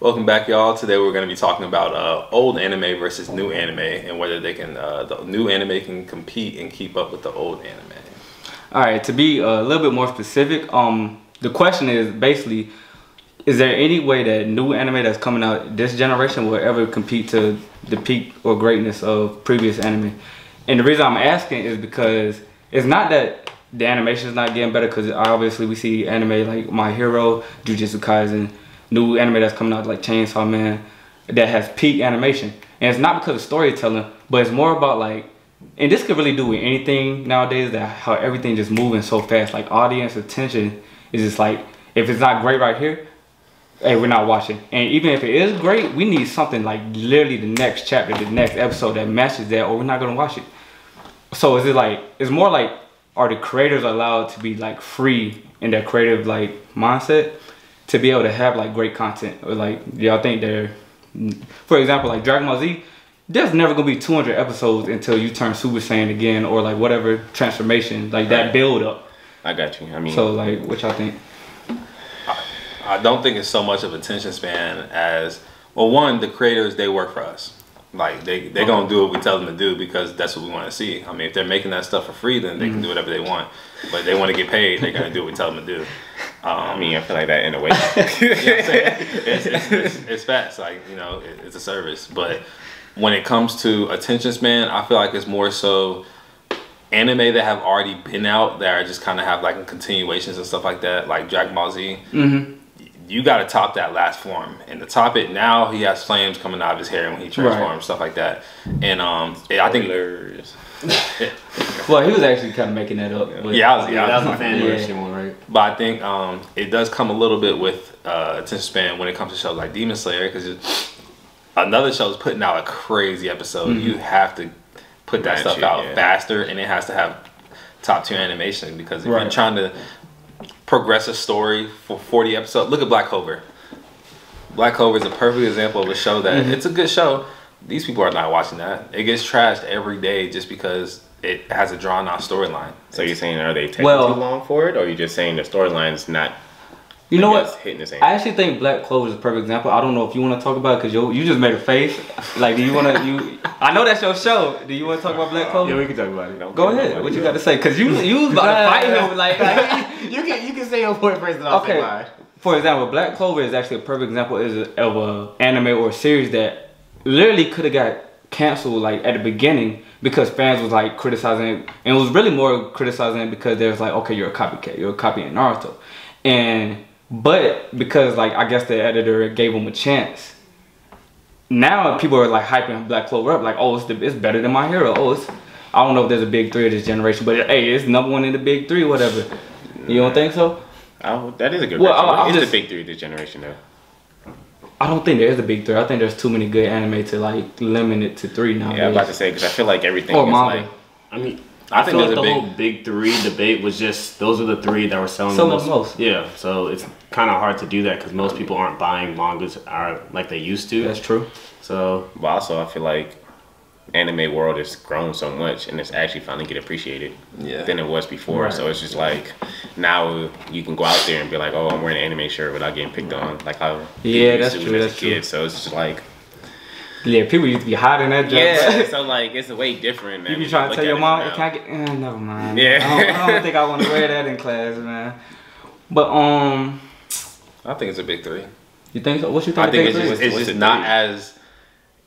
Welcome back, y'all. Today we're going to be talking about old anime versus new anime and whether they can, the new anime can compete and keep up with the old anime. All right, to be a little bit more specific, the question is basically, is there any way that new anime that's coming out this generation will ever compete to the peak or greatness of previous anime? And the reason I'm asking is because it's not that the animation is not getting better, because obviously we see anime like My Hero, Jujutsu Kaisen, new anime that's coming out like Chainsaw Man that has peak animation. And it's not because of storytelling, but it's more about like, and this could really do with anything nowadays, that how everything just moving so fast. Like audience attention is just like, if it's not great right here, hey, we're not watching. And even if it is great, we need something like literally the next chapter, the next episode that matches that, or we're not gonna watch it. So is it like, it's more like, are the creators allowed to be like free in their creative like mindset to be able to have like great content? Or like, y'all think they're, for example, like Dragon Ball Z, there's never gonna be 200 episodes until you turn Super Saiyan again, or like whatever transformation, like that build up. I got you. I mean, so like, what y'all think? I don't think it's so much of attention span as, well, one, the creators, they work for us. Like they gonna do what we tell them to do because that's what we want to see. I mean, if they're making that stuff for free, then they can do whatever they want. But they want to get paid, they're gonna do what we tell them to do. I mean, I feel like that in a way. It's fast, like, you know, it's a service. But when it comes to attention span, I feel like it's more so anime that have already been out that are just kind of have like continuations and stuff like that, like Dragon Ball Z. You got to top that last form, and to top it now, he has flames coming out of his hair when he transforms, stuff like that. And I think well, he was actually kind of making that up. That was my fan version one, right? But I think it does come a little bit with attention span when it comes to shows like Demon Slayer, because another show is putting out a crazy episode. You have to put that stuff out faster, and it has to have top tier animation, because if you're trying to progress a story for 40 episodes, look at Black Clover. Black Clover is a perfect example of a show that it's a good show. These people are not watching that. It gets trashed every day just because it has a drawn out storyline. So you're saying, are they taking too long for it, or are you just saying the storyline's not? You know what? Hitting the same. I actually think Black Clover is a perfect example. I don't know if you want to talk about it, because you just made a face. Like, do you want to? I know that's your show. Do you want to talk about Black Clover? Yeah, we can talk about it. Go ahead. What you got to say? Because you was about to fight him. Like you can say your point first, and I'll say mine. For example, Black Clover is actually a perfect example of an anime or a series that literally could have got canceled like at the beginning, because fans was like criticizing it, and it was really more criticizing it because there's like, okay, you're a copycat, you're copying Naruto, but because like I guess the editor gave him a chance, now people are like hyping Black Clover up like, oh, it's better than My Hero. Oh, I don't know if there's a big three of this generation, but hey, it's #1 in the big three, whatever. You don't think so? That is a good question. It's the big three of this generation though. I don't think there is a big three. I think there's too many good anime to like limit it to three now. Yeah, I'm about to say, because I feel like everything is like, I mean, I feel like the whole big three debate was just, those are the three that were selling the most. Yeah, so it's kind of hard to do that because most people aren't buying mangas like they used to. That's true. So, but also I feel like anime world has grown so much, and it's actually finally get appreciated than it was before. So it's just like, now you can go out there and be like, oh, I'm wearing an anime shirt without getting picked on, like how that's true. As a kid. So it's just like, yeah, people used to be hiding that job. Yeah, so like it's way different. You be trying to tell your mom, can I get? Never mind. Yeah, I don't think I want to wear that in class, man. But I think it's a big three. You think so? What you think? I think it's just not as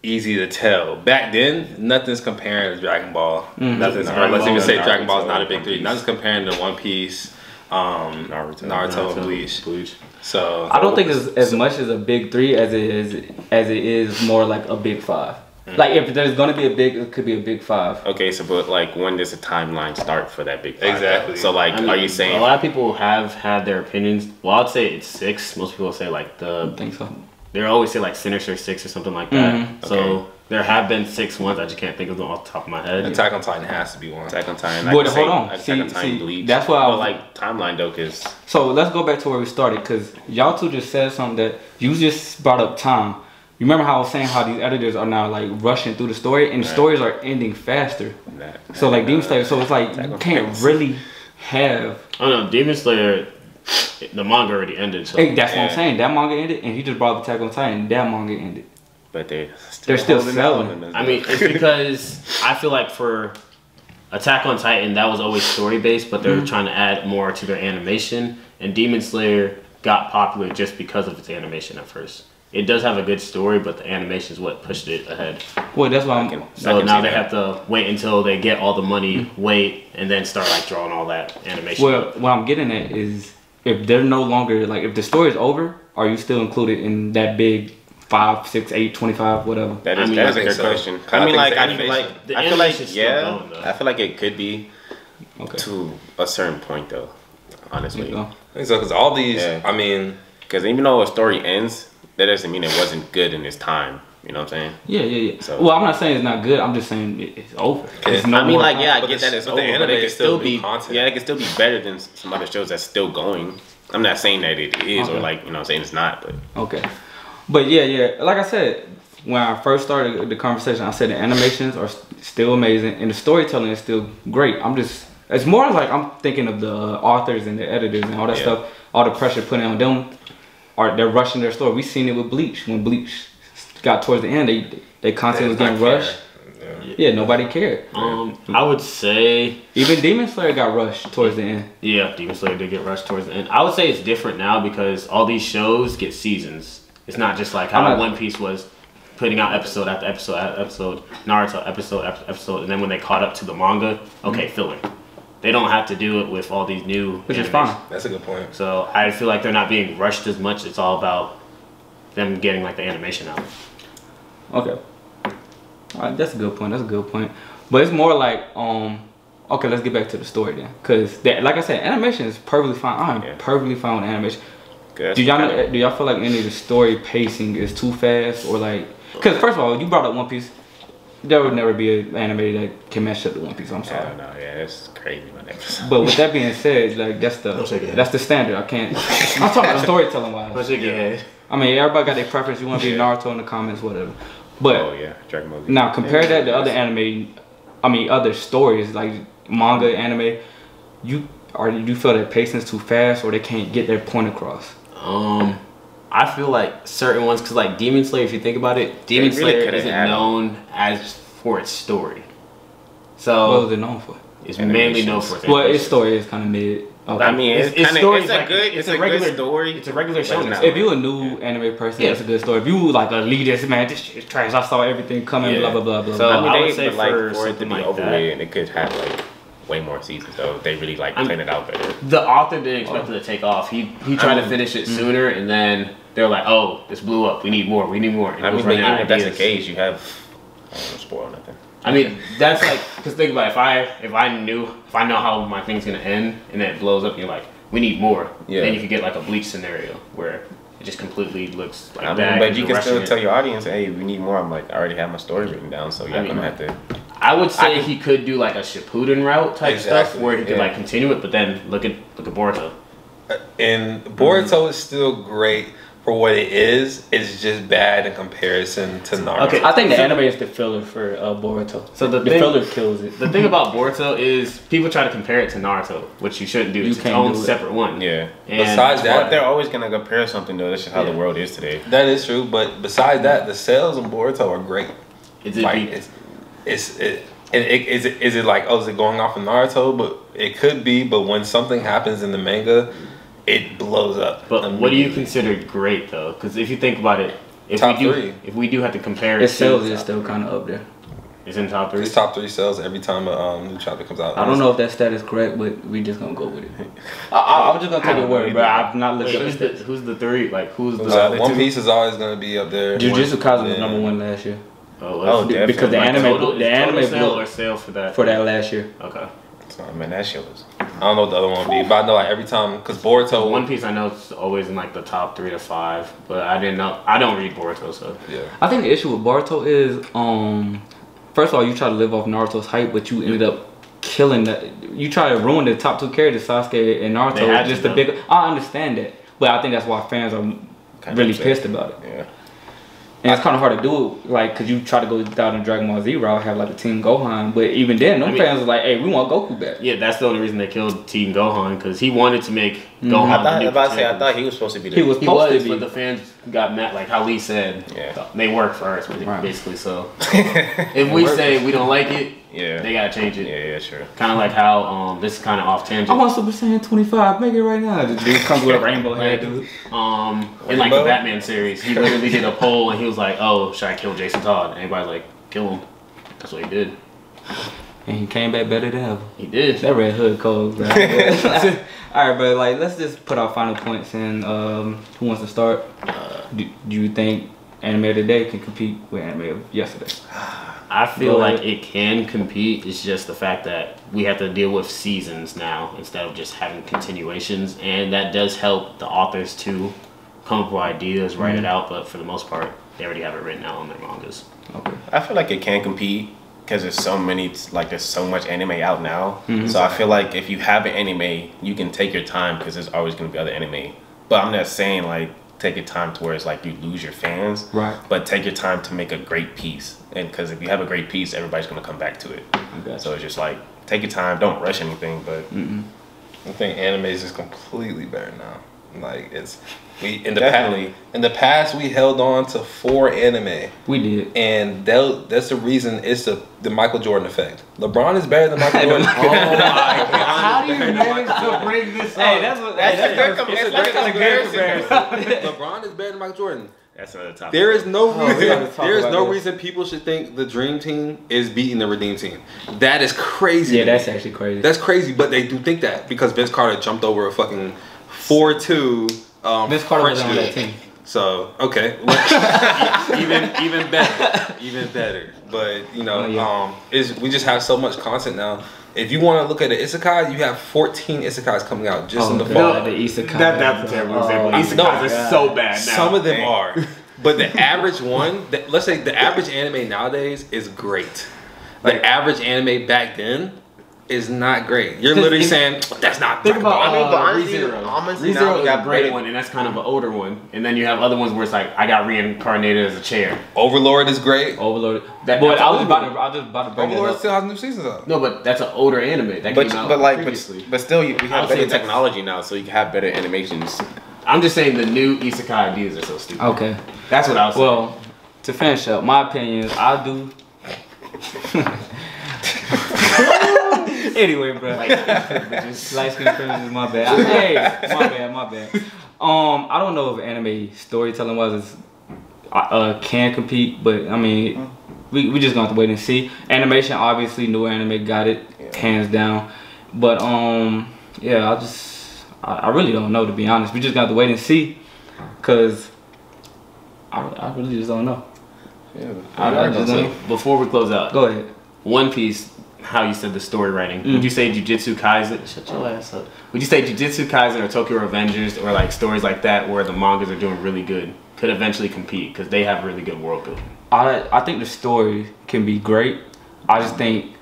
easy to tell. Back then, nothing's comparing to Dragon Ball. Nothing's, or let's even say Dragon Ball is not a big three. Nothing's comparing to One Piece, Naruto, and Bleach. So I don't think it's as much as a big three as it is more like a big five. Like if there's gonna be a big, it could be a big five. Okay, so but like when does the timeline start for that big five? Exactly. So like, I mean, are you saying a lot of people have had their opinions? Well, I'd say it's 6. Most people say like I think so. They always say like Sinister 6 or something like that. So there have been 6 ones. I just can't think of them off the top of my head. Attack on Titan has to be one. Attack on Titan. But hold on. Attack on Titan, Bleach. That's why I was like timeline though, cause. So let's go back to where we started, because y'all two just said something that you just brought up time. You remember how I was saying how these editors are now like rushing through the story, and the stories are ending faster. So like Demon Slayer, so it's like you can't really have. Oh no, Demon Slayer. the manga already ended. So hey, that's what I'm saying. That manga ended, and he just brought Attack on Titan. That manga ended. But they're still selling. I mean, it's because I feel like for Attack on Titan, that was always story based, but they're trying to add more to their animation. And Demon Slayer got popular just because of its animation at first. It does have a good story, but the animation is what pushed it ahead. Well, that's why I'm. So now they have to wait until they get all the money, wait, and then start like drawing all that animation. Well, what I'm getting at is if they're no longer like if the story is over, are you still included in that big 5, 6, 8, 25, whatever? That is a good question. I feel like it could be to a certain point though. Honestly, I think so because all these, I mean, because even though a story ends, that doesn't mean it wasn't good in its time. You know what I'm saying? Yeah. So, well, I'm not saying it's not good. I'm just saying it's over. I mean, like, I get that it's over, but it can still be content. Yeah, it can still be better than some other shows that's still going. I'm not saying that it is or like, you know what I'm saying, it's not, but. Okay. But yeah. Like I said, when I first started the conversation, I said the animations are still amazing and the storytelling is still great. It's more like I'm thinking of the authors and the editors and all that stuff, all the pressure put on them. They're rushing their story. We seen it with Bleach. When Bleach got towards the end, they constantly was getting rushed. Yeah, nobody cared. I would say even Demon Slayer got rushed towards the end. Yeah, Demon Slayer did get rushed towards the end. I would say it's different now because all these shows get seasons. It's not just like how One Piece was putting out episode after episode after episode, Naruto episode after episode, and then when they caught up to the manga, filler. They don't have to do it with all these new which is fine. That's a good point. So I feel like they're not being rushed as much. It's all about them getting like the animation out. Okay. Alright, that's a good point. But it's more like, okay, let's get back to the story then. Because, like I said, animation is perfectly fine. I'm perfectly fine with animation. Do y'all feel like any of the story pacing is too fast? Or like, because first of all, you brought up One Piece. There would never be an anime that can match up to One Piece. I'm sorry. It's crazy. But with that being said, like that's the standard. I can't. I'm talking about storytelling wise. I mean, everybody got their preference. You want to be Naruto in the comments, whatever. But Dragon Ball Z. Now compare that to other anime. I mean, other stories like manga, anime. You feel that pacing is too fast, or they can't get their point across? I feel like certain ones, because like Demon Slayer, if you think about it, Demon Slayer isn't known as for its story. So what was it known for? It's mainly known for its its story is kind of mid. Okay. I mean, it's a regular story. It's a regular show. If you're a new anime person, it's a good story. If you like a elitist, man, this shit is trash. I saw everything coming, blah blah blah blah. So I would say for it to be over with, and it could have like way more seasons though. They really like plan it out better. The author didn't expect it to take off. He tried to finish it sooner, and then they're like, "Oh, this blew up. We need more. We need more." And I mean, even if that's the case, you have. I don't want to spoil nothing. I mean, that's like, because think about it, if I know how my thing's gonna end, and then it blows up, and you're like, we need more. Yeah. Then you could get like a Bleach scenario where it just completely looks like that. But you can still tell your audience, hey, we need more. I'm like, I already have my story written down, so you're gonna have to. I would say he could do like a Shippuden route type stuff where he could like continue it, but then look at Boruto. And Boruto is still great for what it is. It's just bad in comparison to Naruto. Okay, I think the anime is the filler for Boruto. So the filler kills it. The thing about Boruto is people try to compare it to Naruto, which you shouldn't do. It's its own separate one. Yeah. And besides that, they're always gonna compare something though. That's just how the world is today. That is true. But besides that, the sales of Boruto are great. Is it like, oh, is it going off of Naruto? But it could be. But when something happens in the manga, it blows up. But what do you consider great though? Because if you think about it, if we do have to compare, its sales is still kind of up there. It's in top 3. It's top 3 sales every time a new chapter comes out. I don't know if that stat is correct, but we just gonna go with it. I'm just gonna take your word, but I've not looked at it. Who's the 3? Like who's the One Piece is always gonna be up there. Jujutsu Kaisen was #1 last year. Definitely. Because the anime sale or sale for that last year. Okay. So, I mean, that shit was. I don't know what the other one would be, but I know like every time, because Boruto. One Piece I know it's always in like the top 3 to 5, but I didn't know. I don't read Boruto, so yeah. I think the issue with Boruto is, first of all, you try to live off Naruto's hype, but you ended up killing that. You try to ruin the top 2 characters, Sasuke and Naruto. Just a big. I understand that, but I think that's why fans are really pissed about it. Yeah. And it's kind of hard to do it, like, because you try to go down in Dragon Ball Z route, have like the Team Gohan, but even then, fans was like, hey, we want Goku back. Yeah, that's the only reason they killed Team Gohan, because he wanted to make Gohan the new champion. I thought he was supposed to be the... He was supposed to be. But the fans got mad, like how Lee said, they work for us, basically, so. If we say we don't like it, they gotta change it. Yeah, sure. Kind of like how, this is kind of off tangent. I want Super Saiyan 25, make it right now. The dude comes with a rainbow head, dude. In like the Batman series, he literally did a poll and he was like, oh, should I kill Jason Todd? And everybody's like, kill him. That's what he did. And he came back better than ever. He did. That Red Hood cold, bro. Alright, but like, let's just put our final points in. Who wants to start? Do you think anime today can compete with anime of yesterday? I feel like it can compete. It's just the fact that we have to deal with seasons now instead of just having continuations. And that does help the authors to come up with ideas, write it out. But for the most part, they already have it written out on their mangas. Okay. I feel like it can compete because there's so many, like there's so much anime out now. So I feel like if you have an anime, you can take your time because there's always going to be other anime. But I'm not saying like take your time to where it's like you lose your fans. Right. But take your time to make a great piece. And because if you have a great piece, everybody's going to come back to it. So it's just like, take your time, don't rush anything, but... I think anime is just completely better now. Like, it's... in the past, we held on to 4 anime. We did. And that's the reason it's the Michael Jordan effect. LeBron is better than Michael Jordan. Oh my God. How do you manage to bring this up? Hey, that's a good comparison. LeBron is better than Michael Jordan. That's another topic. There is no reason people should think the Dream Team is beating the Redeem Team. That is crazy. Yeah, that's actually crazy. That's crazy, but they do think that because Vince Carter jumped over a fucking 4-2 Vince Carter was on that team. So, okay. even better. But, you know, we just have so much content now. If you want to look at the isekai, you have 14 isekais coming out just in the fall. The isekai. That's a terrible example. Isekais are so bad now. Some of them are. But the average one, let's say the average anime nowadays is great. The average anime back then is not great. You're literally saying, that's not think about ReZero got a great one, and that's kind of an older one. And then you have other ones where it's like, I got reincarnated as a chair. Overlord is great. Overlord. I was just about to bring Overlord it up. still has new seasons out. No, but that's an older anime. That came out previously. But still, we have better technology now, so you can have better animations. I'm just saying the new isekai ideas are so stupid. Okay. That's what I was saying. Well, to finish up, my opinion is I do... Anyway, bro. Light skin privileges, my bad. Hey, my bad. I don't know if anime storytelling wise can compete, but I mean, we just gonna have to wait and see. Animation, obviously, new anime got it hands down. But yeah, I really don't know, to be honest. We just got to wait and see, cause I really just don't know. Yeah. Before we close out, go ahead. One Piece. How you said the story writing. Would you say Jujutsu Kaisen? Shut your ass up. Would you say Jujutsu Kaisen or Tokyo Revengers or like stories like that where the mangas are doing really good could eventually compete because they have really good world building? I think the story can be great. I just think,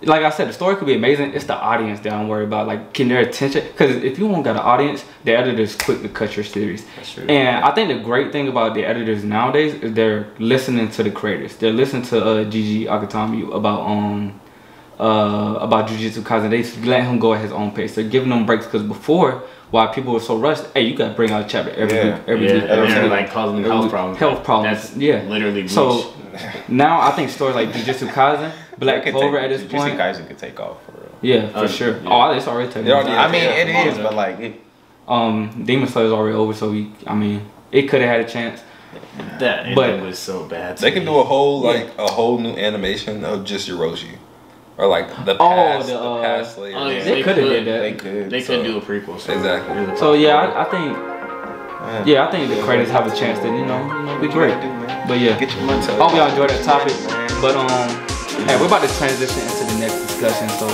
like I said, the story could be amazing. It's the audience that I'm worried about. Like, can their attention? Because if you don't got an audience, the editor's quick to cut your series. That's true. And I think the great thing about the editors nowadays is they're listening to the creators. They're listening to Gigi Akutami about Jujutsu Kaisen. They let him go at his own pace. They're giving them breaks because before, while people were so rushed, hey, you gotta bring out a chapter every week. They're like causing them health problems. That's literally bleach. So now I think stories like Jujutsu Kaisen, Black Clover at this point, Jujutsu Kaisen could take off for real. Yeah, for sure. Yeah. Oh, it's already taken off. I mean, it is, but like, Demon Slayer's already over, so it could have had a chance. That ending was so bad. They can do a whole new animation of just Yoroshi. Or like the past, past Slayer. Oh, yeah, they could have did that. They could do a prequel. So exactly. So yeah, I think the creators have a chance to be great. But yeah, hope y'all enjoyed that topic. But hey, we're about to transition into the next discussion. So